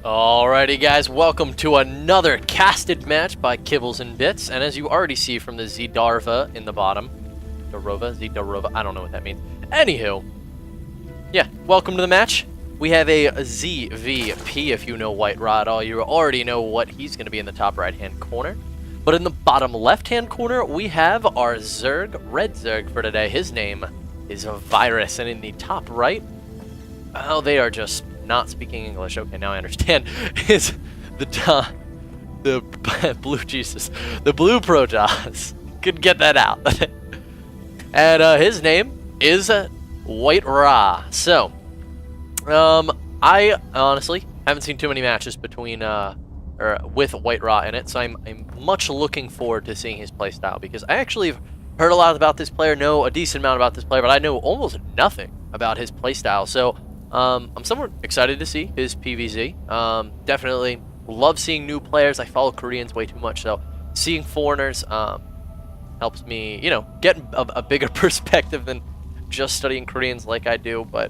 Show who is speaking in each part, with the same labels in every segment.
Speaker 1: Alrighty guys, welcome to another casted match by Kibbles and Bits, and as you already see from the Zdarva in the bottom, Zdarova, I don't know what that means. Anywho, yeah, welcome to the match. We have a ZVP, if you know WhiteRa at all, you already know what he's going to be in the top right-hand corner. But in the bottom left-hand corner, we have our Zerg, Red Zerg for today. His name is Virus, and in the top right, oh, they are just not speaking English. Okay, now I understand. Is the blue Jesus, the blue Protoss. Could get that out. And his name is WhiteRa. So, I honestly haven't seen too many matches between or with WhiteRa in it, so I'm much looking forward to seeing his playstyle because I actually have heard a lot about this player, know a decent amount about this player, but I know almost nothing about his playstyle. So. I'm somewhat excited to see his PvZ. Definitely love seeing new players. I follow Koreans way too much, so seeing foreigners helps me, you know, get a bigger perspective than just studying Koreans like I do. But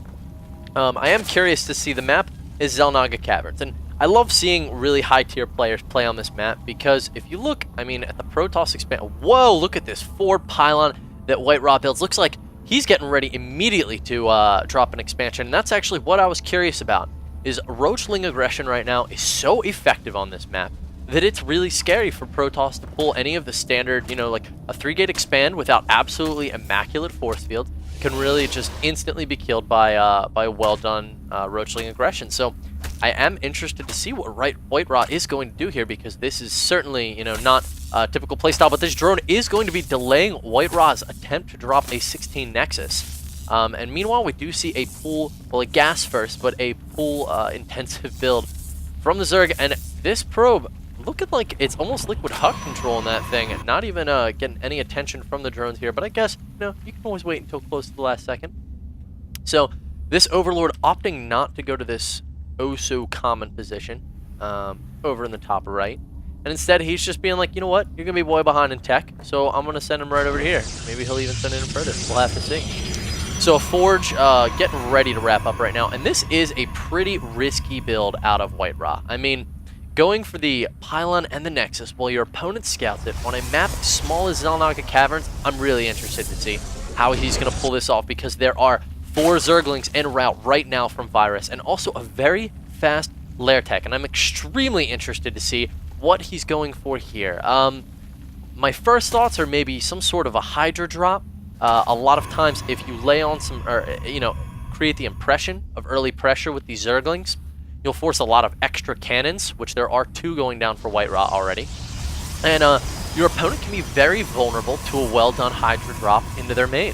Speaker 1: I am curious to see. The map is Xel'Naga Caverns, and I love seeing really high-tier players play on this map because if you look, I mean, at the Protoss expand. Whoa! Look at this 4 pylon that WhiteRa builds. Looks like he's getting ready immediately to drop an expansion, and that's actually what I was curious about, is Roachling aggression right now is so effective on this map that it's really scary for Protoss to pull any of the standard, you know, like a 3-gate expand without absolutely immaculate force field can really just instantly be killed by a well-done Roachling aggression. So I am interested to see what WhiteRa is going to do here because this is certainly, you know, not typical playstyle, but this drone is going to be delaying WhiteRa's attempt to drop a 16 Nexus. And meanwhile, we do see a pool, well, a gas first, but a pool intensive build from the Zerg. And this probe, looking like it's almost liquid HUD control in that thing, not even getting any attention from the drones here. But I guess, you know, you can always wait until close to the last second. So this Overlord opting not to go to this oh-so-common position over in the top right. And instead, he's just being like, you know what? You're going to be way behind in tech, so I'm going to send him right over here. Maybe he'll even send it in further. We'll have to see. So, Forge getting ready to wrap up right now. And this is a pretty risky build out of WhiteRa. I mean, going for the Pylon and the Nexus while your opponent scouts it on a map as small as Xel'Naga Caverns, I'm really interested to see how he's going to pull this off because there are 4 Zerglings en route right now from Virus and also a very fast Lair Tech. And I'm extremely interested to see what he's going for here. My first thoughts are maybe some sort of a Hydra drop. A lot of times if you lay on some, or you know, create the impression of early pressure with these Zerglings, you'll force a lot of extra cannons, which there are 2 going down for WhiteRa already. And your opponent can be very vulnerable to a well-done Hydra drop into their main.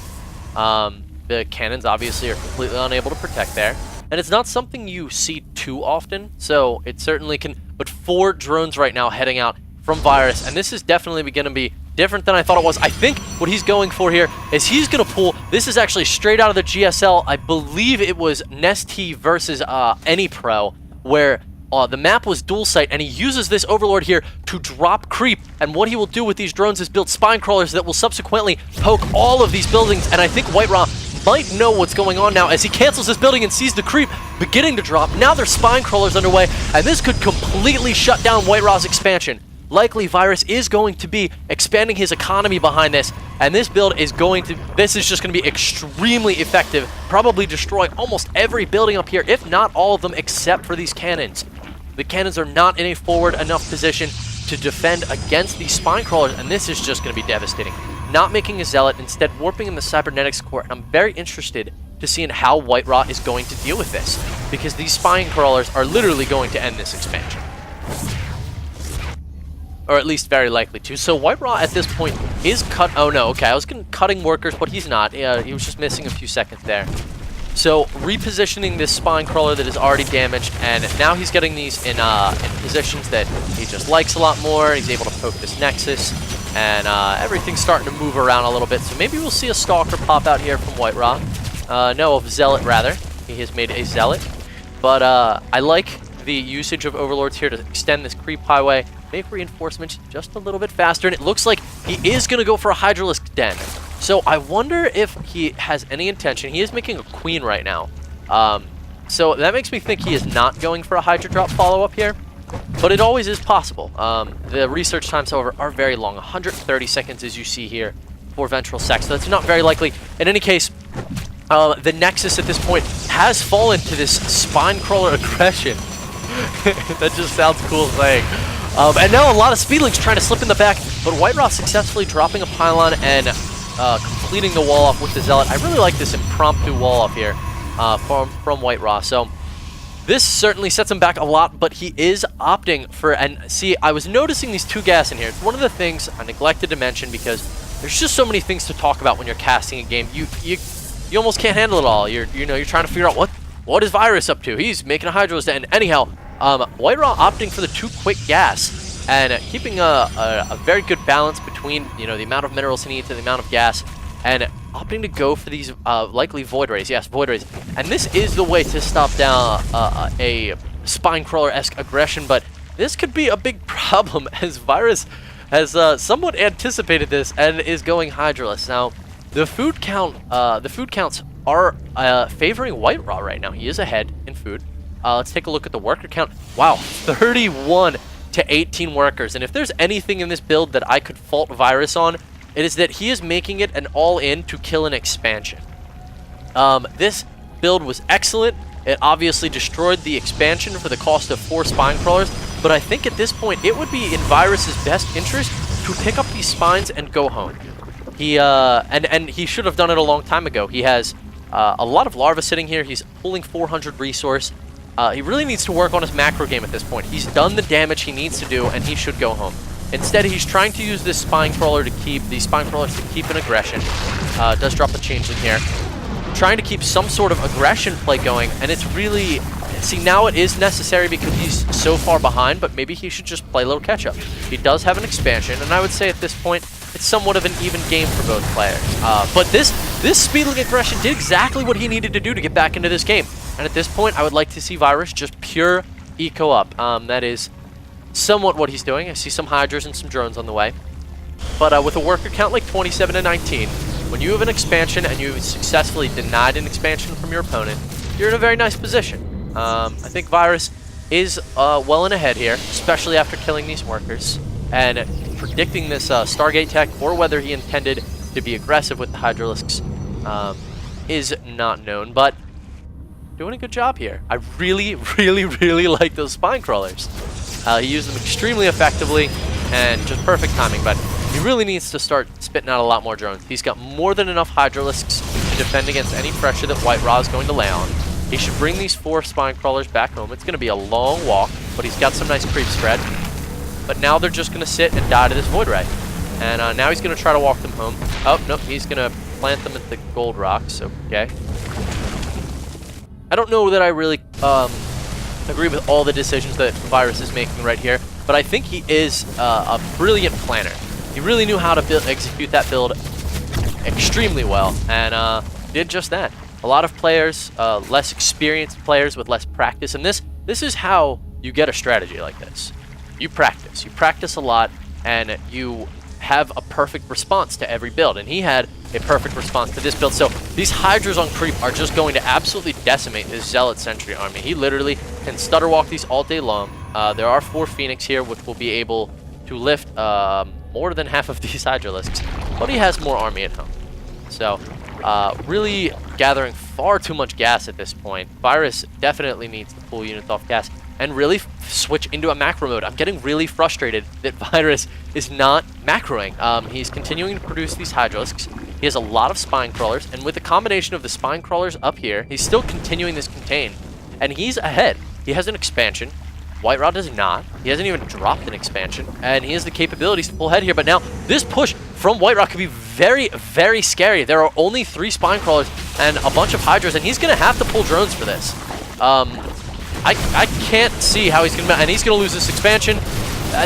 Speaker 1: The cannons obviously are completely unable to protect there. And it's not something you see too often, so it certainly can. But 4 drones right now heading out from Virus, and this is definitely going to be different than I thought it was. I think what he's going for here is he's going to pull. This is actually straight out of the GSL. I believe it was Nestea versus Any Pro, where the map was dual site, and he uses this Overlord here to drop creep. And what he will do with these drones is build spine crawlers that will subsequently poke all of these buildings. And I think WhiteRa might know what's going on now as he cancels this building and sees the creep beginning to drop. Now there's spine crawlers underway, and this could completely shut down WhiteRa's expansion. Likely Virus is going to be expanding his economy behind this, and this build is going to, this is just going to be extremely effective, probably destroy almost every building up here, if not all of them except for these cannons. The cannons are not in a forward enough position to defend against these spine crawlers, and this is just going to be devastating. Not making a Zealot, instead warping in the Cybernetics core, and I'm very interested to see how WhiteRa is going to deal with this, because these spine crawlers are literally going to end this expansion. Or at least very likely to. So WhiteRa at this point is oh no, okay, I was cutting workers, but he's not. He was just missing a few seconds there. So repositioning this spine crawler that is already damaged, and now he's getting these in positions that he just likes a lot more. He's able to poke this Nexus, and everything's starting to move around a little bit. So maybe we'll see a Stalker pop out here from WhiteRa. No, a Zealot rather. He has made a Zealot. But I like the usage of Overlords here to extend this creep highway, make reinforcements just a little bit faster, and it looks like he is going to go for a Hydralisk Den. So I wonder if he has any intention. He is making a Queen right now. So that makes me think he is not going for a Hydra drop follow-up here, but it always is possible. The research times, however, are very long, 130 seconds as you see here for Ventral Sec, so that's not very likely. In any case, the Nexus at this point has fallen to this Spine Crawler aggression. That just sounds cool saying. And now a lot of Speedlings trying to slip in the back, but WhiteRa successfully dropping a pylon and completing the wall off with the Zealot. I really like this impromptu wall off here from WhiteRa. So this certainly sets him back a lot, but he is opting for, and see, I was noticing these two gas in here. It's one of the things I neglected to mention because there's just so many things to talk about when you're casting a game. You almost can't handle it all. You're trying to figure out what is Virus up to. He's making a Hydra stand. Anyhow, WhiteRa opting for the 2 quick gas and keeping a very good balance between the amount of minerals he needs and the amount of gas, and opting to go for these likely Void Rays. Yes, Void Rays. And this is the way to stop down a Spine Crawler-esque aggression, but this could be a big problem as Virus has somewhat anticipated this and is going Hydraless. Now, the food counts are favoring WhiteRa right now. He is ahead in food. Let's take a look at the worker count. Wow, 31 to 18 workers. And if there's anything in this build that I could fault Virus on, it is that he is making it an all-in to kill an expansion. This build was excellent. It obviously destroyed the expansion for the cost of 4 Spine Crawlers, but I think at this point it would be in Virus's best interest to pick up these spines and go home. He and he should have done it a long time ago. He has a lot of larva sitting here. He's pulling 400 resource. He really needs to work on his macro game at this point. He's done the damage he needs to do, and he should go home. Instead, he's trying to use this Spine Crawler to keep these Spine Crawlers to keep an aggression. Does drop a changeling here. Trying to keep some sort of aggression play going, and it's really... See, now it is necessary because he's so far behind, but maybe he should just play a little catch-up. He does have an expansion, and I would say at this point, it's somewhat of an even game for both players. But this Speedling aggression did exactly what he needed to do to get back into this game. And at this point, I would like to see Virus just pure eco up. That is somewhat what he's doing. I see some Hydras and some drones on the way. But with a worker count like 27 to 19, when you have an expansion and you've successfully denied an expansion from your opponent, you're in a very nice position. I think Virus is well in ahead here, especially after killing these workers. And predicting this Stargate tech, or whether he intended to be aggressive with the Hydralisks, is not known. But doing a good job here. I really, really, really like those Spine Crawlers. He used them extremely effectively and just perfect timing, but he really needs to start spitting out a lot more drones. He's got more than enough Hydralisks to defend against any pressure that WhiteRa is going to lay on. He should bring these 4 Spine Crawlers back home. It's going to be a long walk, but he's got some nice creep spread. But now they're just going to sit and die to this Void Ray. And now he's going to try to walk them home. Oh, nope, he's going to plant them at the gold rocks. Okay. I don't know that I really agree with all the decisions that Virus is making right here, but I think he is a brilliant planner. He really knew how to execute that build extremely well, and did just that. A lot of players, less experienced players with less practice, and this is how you get a strategy like this. You practice a lot, and you have a perfect response to every build, and he had a perfect response to this build. So these Hydras on creep are just going to absolutely decimate his Zealot Sentry army. He literally can stutter walk these all day long. There are 4 Phoenix here, which will be able to lift more than half of these Hydralisks, but he has more army at home. So really gathering far too much gas at this point. Virus definitely needs to pull units off gas and really switch into a macro mode. I'm getting really frustrated that Virus is not macroing. He's continuing to produce these Hydralisks. He has a lot of Spine Crawlers, and with the combination of the Spine Crawlers up here, he's still continuing this contain, and he's ahead. He has an expansion. WhiteRa does not. He hasn't even dropped an expansion, and he has the capabilities to pull ahead here, but now this push from WhiteRa could be very, very scary. There are only 3 Spine Crawlers and a bunch of Hydras, and he's going to have to pull drones for this. I can't see how he's going to... And he's going to lose this expansion.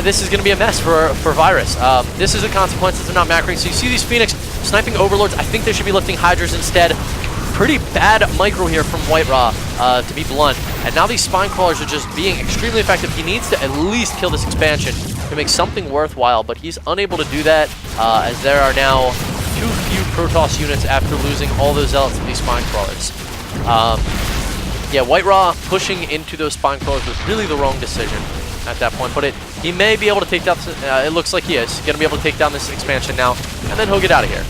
Speaker 1: This is going to be a mess for Virus. This is a consequence of not macroing. So you see these Phoenix sniping Overlords. I think they should be lifting Hydras instead. Pretty bad micro here from WhiteRa, to be blunt. And now these Spine Crawlers are just being extremely effective. He needs to at least kill this expansion to make something worthwhile, but he's unable to do that, as there are now too few Protoss units after losing all those Zealots to these Spine Crawlers. Yeah, WhiteRa pushing into those spine crawlers was really the wrong decision at that point, but he may be able to take down, it looks like he is going to be able to take down this expansion now, and then he'll get out of here.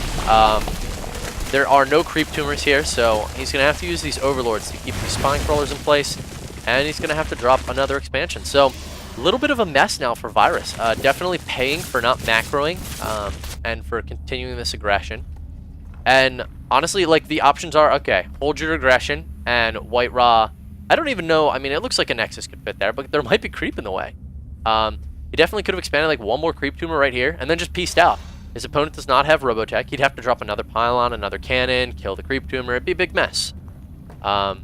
Speaker 1: There are no creep tumors here, so he's going to have to use these overlords to keep these spine crawlers in place, and he's going to have to drop another expansion. So a little bit of a mess now for Virus. Definitely paying for not macroing and for continuing this aggression. And honestly, like, the options are, okay, hold your aggression, and WhiteRa, I don't even know, I mean, it looks like a Nexus could fit there, but there might be creep in the way. He definitely could have expanded like one more creep tumor right here, and then just pieced out. His opponent does not have Robotech. He'd have to drop another pylon, another cannon, kill the creep tumor. It'd be a big mess. But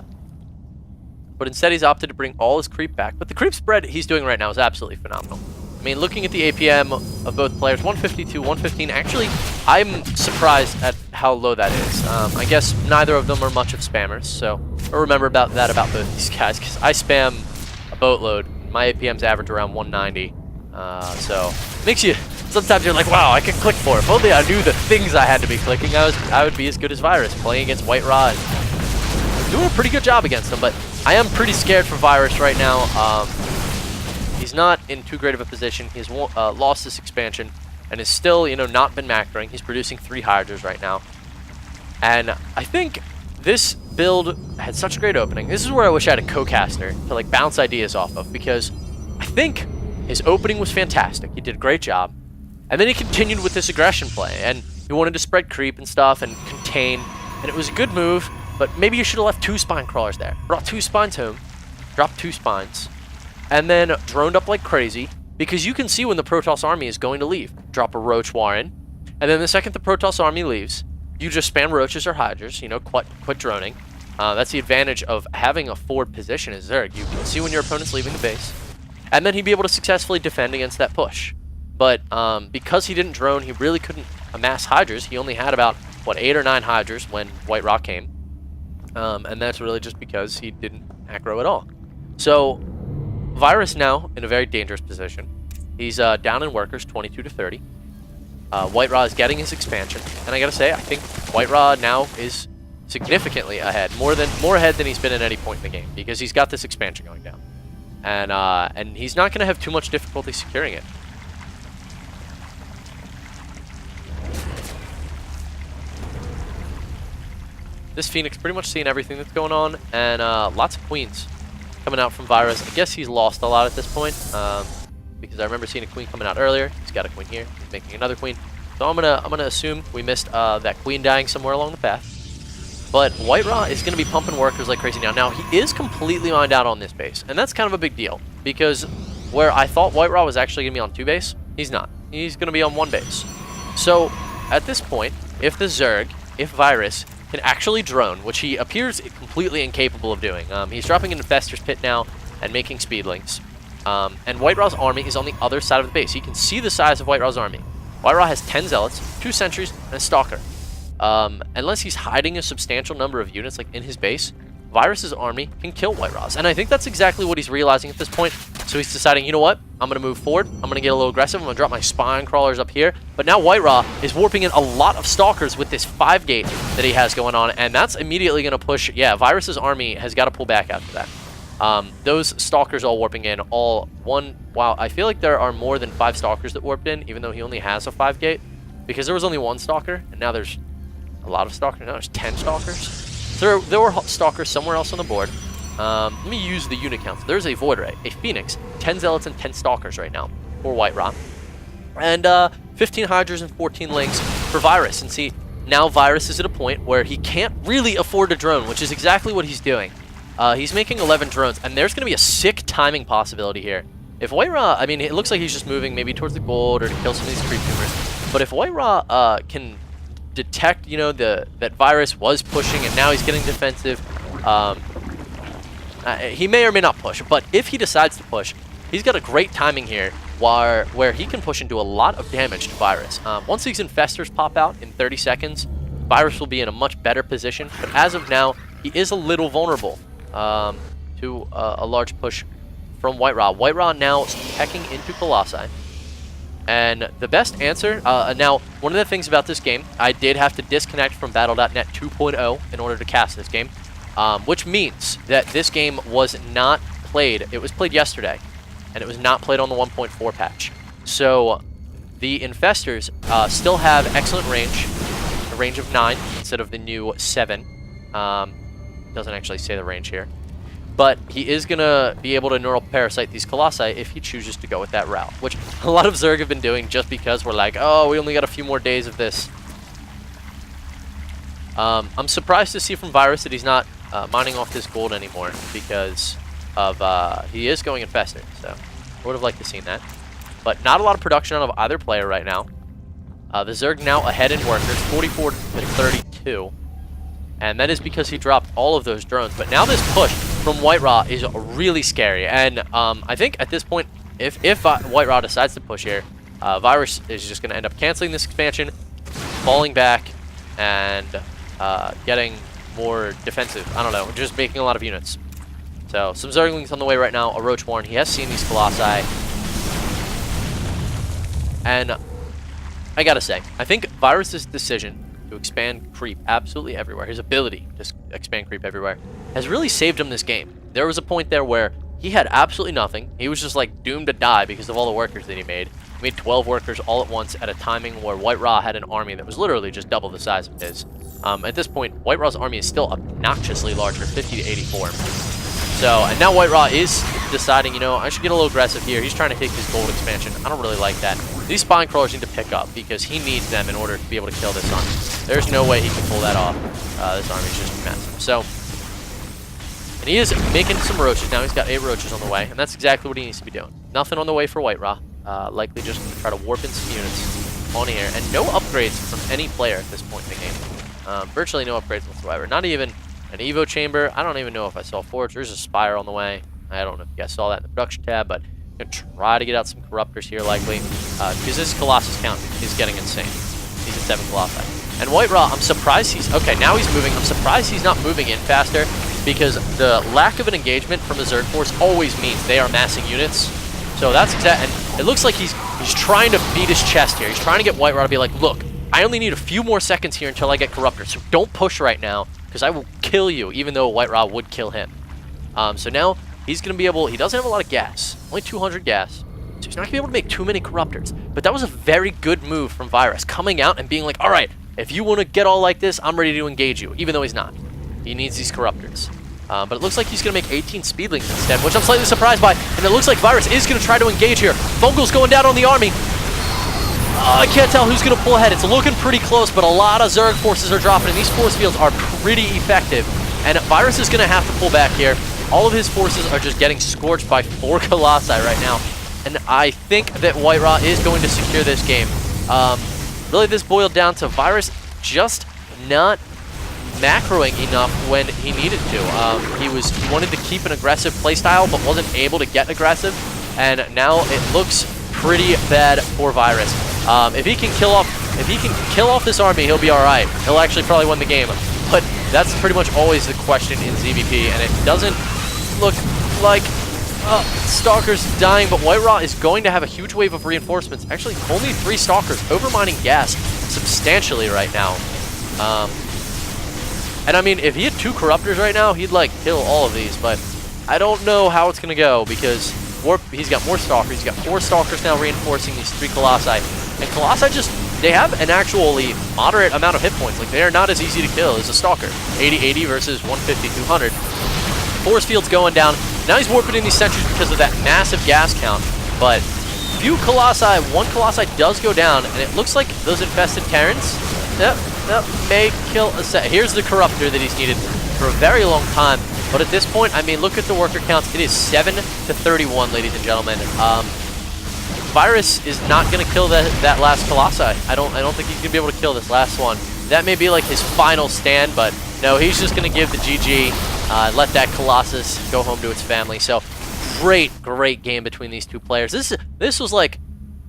Speaker 1: instead, he's opted to bring all his creep back. But the creep spread he's doing right now is absolutely phenomenal. I mean, looking at the APM of both players, 152, 115, actually, I'm surprised at how low that is. I guess neither of them are much of spammers, so I'll remember about both these guys, because I spam a boatload. My APMs average around 190, so makes you, sometimes you're like, wow, I can click for it. If only I knew the things I had to be clicking, I would be as good as Virus, playing against WhiteRa, and doing a pretty good job against them, but I am pretty scared for Virus right now. He's not in too great of a position. He's lost this expansion and is still, you know, not been macroing. He's producing 3 Hydras right now. And I think this build had such a great opening. This is where I wish I had a co-caster to, like, bounce ideas off of, because I think his opening was fantastic. He did a great job. And then he continued with this aggression play, and he wanted to spread creep and stuff and contain, and it was a good move, but maybe you should have left 2 spine crawlers there. Brought 2 spines home, dropped 2 spines, and then droned up like crazy, because you can see when the Protoss army is going to leave. Drop a Roach Warren, and then the second the Protoss army leaves, you just spam Roaches or Hydras, you know, quit droning. That's the advantage of having a forward position as Zerg. You can see when your opponent's leaving the base, and then he'd be able to successfully defend against that push. But because he didn't drone, he really couldn't amass Hydras. He only had about, what, 8 or 9 Hydras when WhiteRa came. And that's really just because he didn't aggro at all. So Virus now in a very dangerous position. He's down in workers, 22 to 30. WhiteRa is getting his expansion, and I gotta say, I think WhiteRa now is significantly ahead, more ahead than he's been at any point in the game, because he's got this expansion going down, and he's not gonna have too much difficulty securing it. This Phoenix pretty much seeing everything that's going on, and lots of queens coming out from Virus. I guess he's lost a lot at this point, because I remember seeing a queen coming out earlier. He's got a queen here. He's making another queen. So I'm gonna assume we missed that queen dying somewhere along the path. But WhiteRa is gonna be pumping workers like crazy now. Now he is completely mined out on this base, and that's kind of a big deal, because where I thought WhiteRa was actually gonna be on 2 base, he's not. He's gonna be on 1 base. So at this point, if the Zerg, if Virus can actually drone, which he appears completely incapable of doing. He's dropping into Fester's Pit now and making speedlings. And WhiteRa's army is on the other side of the base. You can see the size of WhiteRa's army. WhiteRa has 10 Zealots, 2 Sentries, and a Stalker. Unless he's hiding a substantial number of units like in his base, Virus's army can kill WhiteRa's. And I think that's exactly what he's realizing at this point. So he's deciding, you know what? I'm going to move forward. I'm going to get a little aggressive. I'm going to drop my spine crawlers up here. But now WhiteRa is warping in a lot of Stalkers with this 5-gate that he has going on. And that's immediately going to push... Yeah, Virus's army has got to pull back after that. Those Stalkers all warping in, all one... Wow, I feel like there are more than 5 Stalkers that warped in, even though he only has a 5-gate. Because there was only 1 Stalker, and now there's a lot of Stalkers. Now there's 10 Stalkers. There were Stalkers somewhere else on the board. Let me use the unit counts. There's a WhiteRa, a Phoenix, 10 Zealots, and 10 Stalkers right now for WhiteRa. And 15 Hydras and 14 Lings for Virus. And see, now Virus is at a point where he can't really afford a drone, which is exactly what he's doing. He's making 11 drones, and there's going to be a sick timing possibility here. If WhiteRa, I mean, it looks like he's just moving maybe towards the gold or to kill some of these creep tumors. But if WhiteRa can detect, you know, that Virus was pushing and now he's getting defensive, he may or may not push. But if he decides to push, he's got a great timing here where he can push and do a lot of damage to Virus. Once these infestors pop out in 30 seconds, Virus will be in a much better position. But as of now, he is a little vulnerable to a large push from WhiteRa. WhiteRa now pecking into Colossi. And the best answer, now, one of the things about this game, I did have to disconnect from Battle.net 2.0 in order to cast this game. which means that this game was not played. It was played yesterday, and it was not played on the 1.4 patch. So the Infestors still have excellent range, a range of 9 instead of the new 7. Doesn't actually say the range here. But he is going to be able to neural parasite these Colossi if he chooses to go with that route, which a lot of Zerg have been doing just because we're like, oh, we only got a few more days of this. I'm surprised to see from Virus that he's not mining off this gold anymore because of he is going Infested, so I would have liked to see that. But not a lot of production out of either player right now. The Zerg now ahead in workers, 44 to 32. And that is because he dropped all of those drones. But now this push from WhiteRa is really scary. And I think at this point, if WhiteRa decides to push here, Virus is just going to end up canceling this expansion, falling back, and getting more defensive. I don't know, just making a lot of units. So some Zerglings on the way right now. A Roach Warren, he has seen these Colossi. And I gotta say, I think Virus's decision to expand creep absolutely everywhere, his ability to expand creep everywhere, has really saved him this game. There was a point there where he had absolutely nothing. He was just like doomed to die because of all the workers that he made. He made 12 workers all at once at a timing where WhiteRa had an army that was literally just double the size of his. At this point, WhiteRa's army is still obnoxiously larger, 50 to 84. So, and now WhiteRa is deciding, you know, I should get a little aggressive here. He's trying to take his gold expansion. I don't really like that. These spine crawlers need to pick up because he needs them in order to be able to kill this army. There's no way he can pull that off. This army is just massive. So, and he is making some roaches. Now he's got 8 roaches on the way, and that's exactly what he needs to be doing. Nothing on the way for WhiteRa. Likely just going to try to warp in some units on here. And no upgrades from any player at this point in the game. Virtually no upgrades whatsoever. Not even an Evo chamber. I don't even know if I saw Forge. There's a Spire on the way. I don't know if you guys saw that in the production tab, but I'm going to try to get out some Corruptors here likely. Because this Colossus count is getting insane. He's at 7 Colossi. And WhiteRa, I'm surprised he's... Okay, now he's moving. I'm surprised he's not moving in faster because the lack of an engagement from a Zerg force always means they are massing units. So that's exact. And it looks like he's trying to beat his chest here. He's trying to get WhiteRa to be like, look, I only need a few more seconds here until I get Corruptors. So don't push right now because I will kill you, even though WhiteRa would kill him. So now he's going to be able... He doesn't have a lot of gas. Only 200 gas. So he's not going to be able to make too many Corruptors. But that was a very good move from Virus. Coming out and being like, all right, if you want to get all like this, I'm ready to engage you. Even though he's not. He needs these Corruptors. But it looks like he's going to make 18 Speedlings instead, which I'm slightly surprised by. And it looks like Virus is going to try to engage here. Fungal's going down on the army. I can't tell who's going to pull ahead. It's looking pretty close, but a lot of Zerg forces are dropping, and these force fields are pretty effective. And Virus is going to have to pull back here. All of his forces are just getting scorched by 4 Colossi right now. And I think that WhiteRa is going to secure this game. Really, this boiled down to Virus just not macroing enough when he needed to. He wanted to keep an aggressive playstyle, but wasn't able to get aggressive. And now it looks pretty bad for Virus. If he can kill off this army, he'll be all right. He'll actually probably win the game. But that's pretty much always the question in ZVP, and it doesn't look like Stalker's dying. But WhiteRa is going to have a huge wave of reinforcements. Actually, only 3 Stalkers, overmining gas substantially right now. And I mean, if he had 2 Corruptors right now, he'd like kill all of these. But I don't know how it's gonna go because he's got more Stalkers. He's got 4 Stalkers now reinforcing these 3 Colossi. And Colossi they have an actually moderate amount of hit points. Like, they are not as easy to kill as a Stalker. 80-80 versus 150-200. Force field's going down. Now he's warping in these sentries because of that massive gas count. But few Colossi, 1 Colossi does go down, and it looks like those infested Caverns, yep, may kill a set. Here's the Corruptor that he's needed for a very long time. But at this point, I mean, look at the worker counts. It is 7 to 31, ladies and gentlemen. Virus is not going to kill that last Colossi. I don't think he's going to be able to kill this last one. That may be like his final stand, but no, he's just going to give the GG, let that Colossus go home to its family. So great game between these 2 players. This was like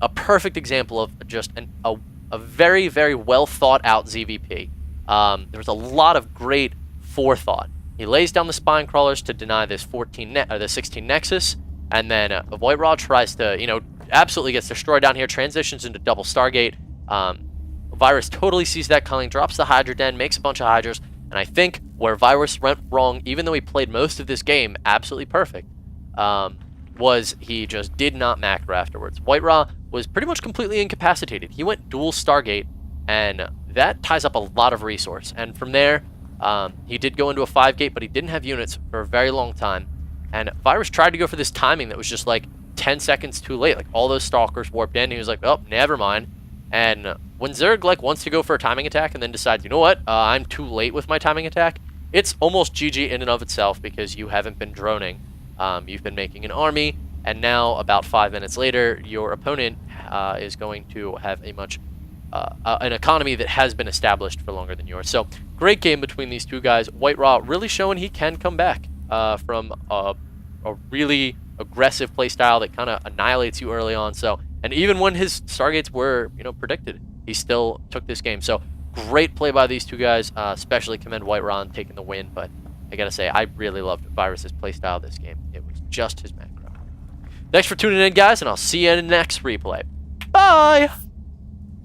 Speaker 1: a perfect example of just a very, very well thought out ZVP. There was a lot of great forethought. He lays down the spine crawlers to deny this 16 Nexus, and then WhiteRa tries to, you know, absolutely gets destroyed down here, transitions into double Stargate. Virus totally sees that coming, drops the Hydra Den, makes a bunch of Hydras, and I think Where Virus went wrong, even though he played most of this game absolutely perfect, was he just did not macro afterwards. WhiteRa was pretty much completely incapacitated. He went dual Stargate, and that ties up a lot of resource. And from there, he did go into a 5-gate, but he didn't have units for a very long time. And Virus tried to go for this timing that was just like 10 seconds too late. Like all those Stalkers warped in. He was like, oh, never mind. And when Zerg like wants to go for a timing attack and then decides, you know what, I'm too late with my timing attack, it's almost GG in and of itself because you haven't been droning. You've been making an army, and now about 5 minutes later, your opponent is going to have a much an economy that has been established for longer than yours. So great game between these two guys. WhiteRa really showing he can come back from a really aggressive playstyle that kind of annihilates you early on. So, and even when his Stargates were, predicted, he still took this game. So great play by these two guys. Especially commend WhiteRa on taking the win. But I gotta say, I really loved Virus's playstyle this game. It was just his macro. Thanks for tuning in, guys, and I'll see you in the next replay. Bye!